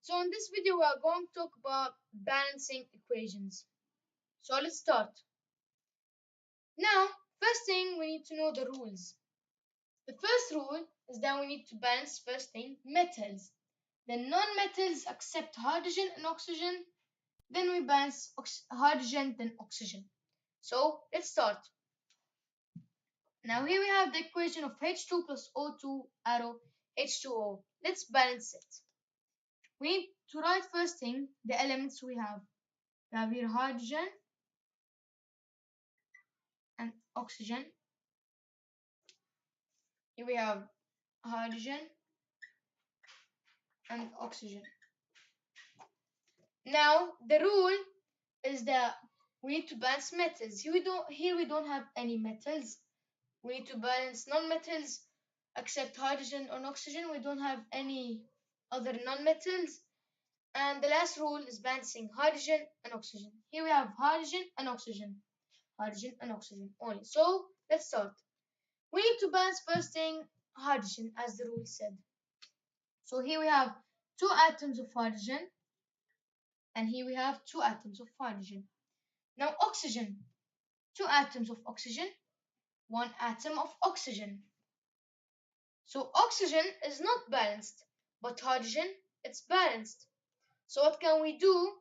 So in this video we are going to talk about balancing equations. So let's start. Now, first thing we need to know the rules. The first rule is that we need to balance first thing metals. Then non-metals accept hydrogen and oxygen. Then we balance hydrogen then oxygen. So let's start. Now here we have the equation of H2 plus O2 arrow H2O. Let's balance it. We need to write first thing the elements we have. We have here hydrogen and oxygen. Here we have hydrogen and oxygen. Now the rule is that we need to balance metals. Here we don't have any metals. We need to balance non-metals except hydrogen and oxygen. We don't have any other non-metals. And the last rule is balancing hydrogen and oxygen. Here we have hydrogen and oxygen. Hydrogen and oxygen only. So let's start. We need to balance first thing hydrogen as the rule said. So here we have two atoms of hydrogen and here we have two atoms of hydrogen. Now oxygen, two atoms of oxygen, one atom of oxygen. So oxygen is not balanced, but hydrogen it's balanced. So what can we do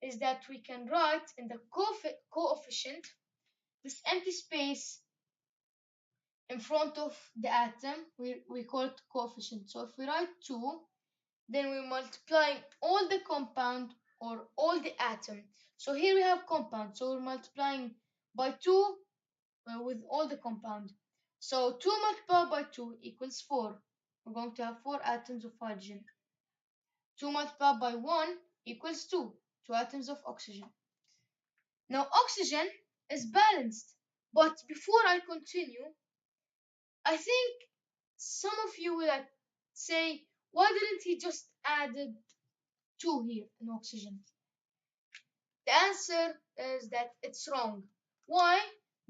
is that we can write in the coefficient this empty space in front of the atom, we call it coefficient. So if we write 2, then we're multiplying all the compound or all the atom. So here we have compound, so we're multiplying by 2 with all the compound. So 2 multiplied by 2 equals 4. We're going to have 4 atoms of hydrogen. 2 multiplied by 1 equals 2, 2 atoms of oxygen. Now oxygen is balanced, but before I continue, I think some of you will say, why didn't he just added 2 here in oxygen? The answer is that it's wrong. Why?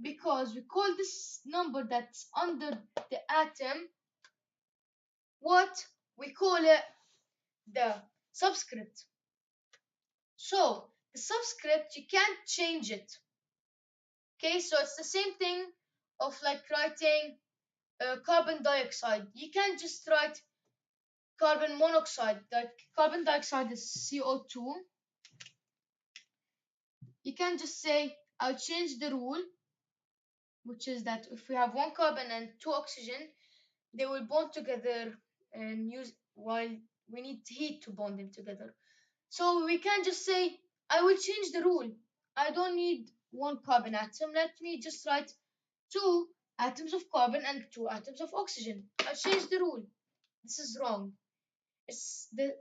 Because we call this number that's under the atom what we call it the subscript. So the subscript you can't change it. Okay, so it's the same thing of like writing carbon dioxide. You can't just write carbon monoxide. That carbon dioxide is CO2. You can't just say I'll change the rule, which is that if we have one carbon and two oxygen, they will bond together and use while we need heat to bond them together. So we can't just say I will change the rule. I don't need one carbon atom. Let me just write two atoms of carbon and two atoms of oxygen. I'll change the rule. This is wrong.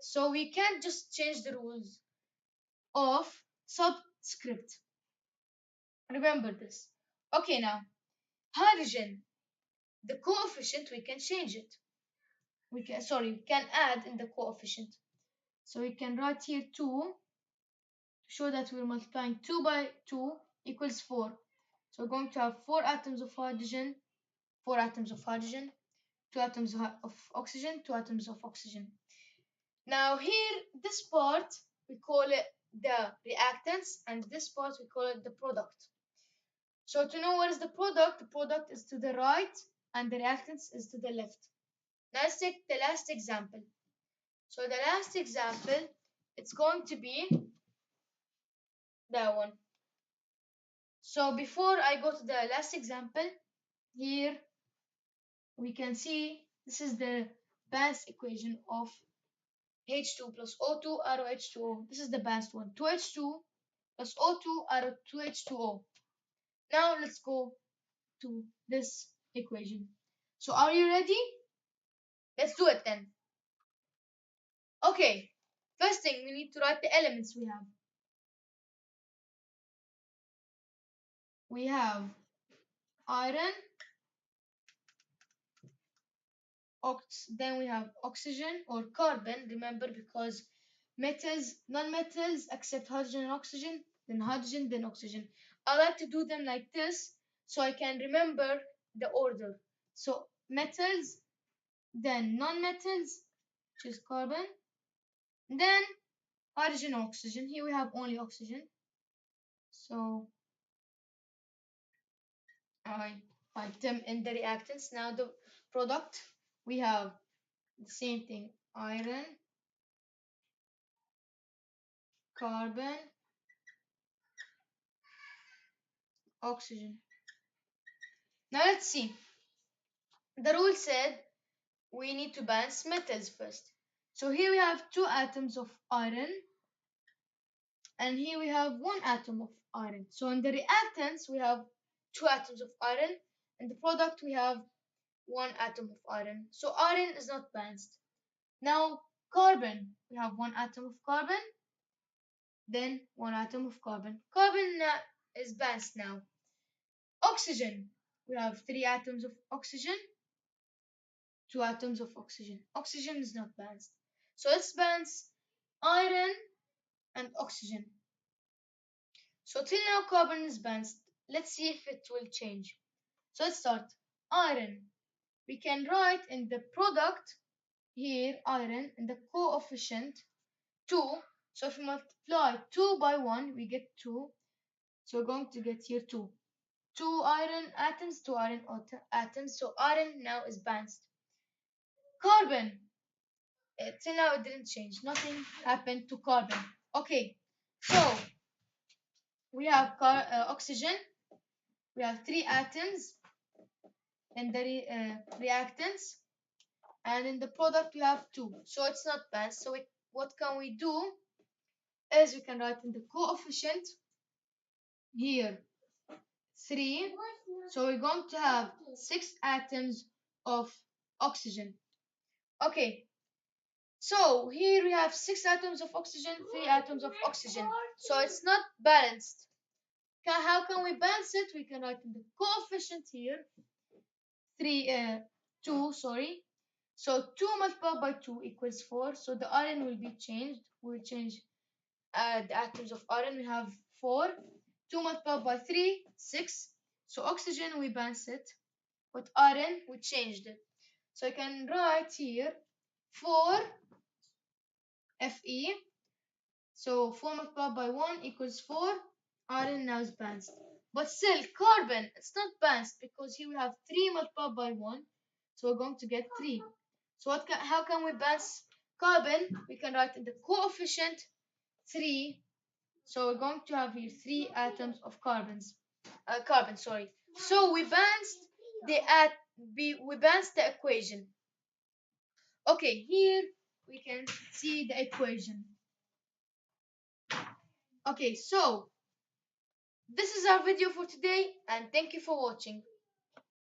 So we can't just change the rules of subscript. Remember this. Okay, now hydrogen, the coefficient we can change it. We can add in the coefficient. So we can write here 2 to show that we're multiplying 2 by 2 equals 4. So we're going to have 4 atoms of hydrogen, 4 atoms of hydrogen, 2 atoms of oxygen, 2 atoms of oxygen. Now here, this part, we call it the reactants, and this part we call it the product. So to know what is the product is to the right and the reactants is to the left. Now let's take the last example. So the last example, it's going to be that one. So before I go to the last example, here we can see this is the balanced equation of H2 plus O2 arrow H2O. This is the balanced one. 2H2 plus O2 arrow 2H2O. Now let's go to this equation. So are you ready? Let's do it then. Okay, first thing we need to write the elements we have. We have iron, then we have oxygen or carbon, remember, because metals, non-metals accept hydrogen and oxygen, then oxygen. I like to do them like this so I can remember the order. So metals, then non-metals, which is carbon, Then hydrogen or oxygen. Here we have only oxygen. So I write them in the reactants. Now the product, we have the same thing: iron, carbon, oxygen. Now let's see. The rule said we need to balance metals first. So here we have two atoms of iron, and here we have one atom of iron. So in the reactants we have two atoms of iron, and the product we have one atom of iron. So iron is not balanced. Now carbon, we have one atom of carbon, then one atom of carbon. Carbon is balanced now. Oxygen, we have three atoms of oxygen, two atoms of oxygen. Oxygen is not balanced. So let's balance iron and oxygen. So till now carbon is balanced. Let's see if it will change. So let's start. Iron. We can write in the product here iron and the coefficient 2. So if we multiply 2 by 1, we get 2. So we're going to get here 2. 2 iron atoms, 2 iron atoms. So iron now is balanced. Carbon. Till now it didn't change. Nothing happened to carbon. Okay. So we have oxygen. We have 3 atoms in the reactants. And in the product we have 2. So it's not balanced. So what can we do is we can write in the coefficient here 3. So we're going to have 6 atoms of oxygen. Okay, so here we have 6 atoms of oxygen, 3 atoms of oxygen. So it's not balanced. How can we balance it? We can write in the coefficient here 2, sorry. So 2 multiplied by 2 equals 4. So the iron will be changed. We'll change the atoms of iron. We have 4. 2 multiplied by 3, 6. So oxygen, we balance it. But iron, we changed it. So I can write here 4 Fe. So 4 multiplied by 1 equals 4. Iron now is balanced. But still, carbon, it's not balanced because here we have 3 multiplied by 1. So we're going to get 3. So how can we balance carbon? We can write in the coefficient 3. So we're going to have here 3 atoms of carbon, sorry. So we balanced we balanced the equation. Okay, here we can see the equation. Okay, so this is our video for today, and thank you for watching.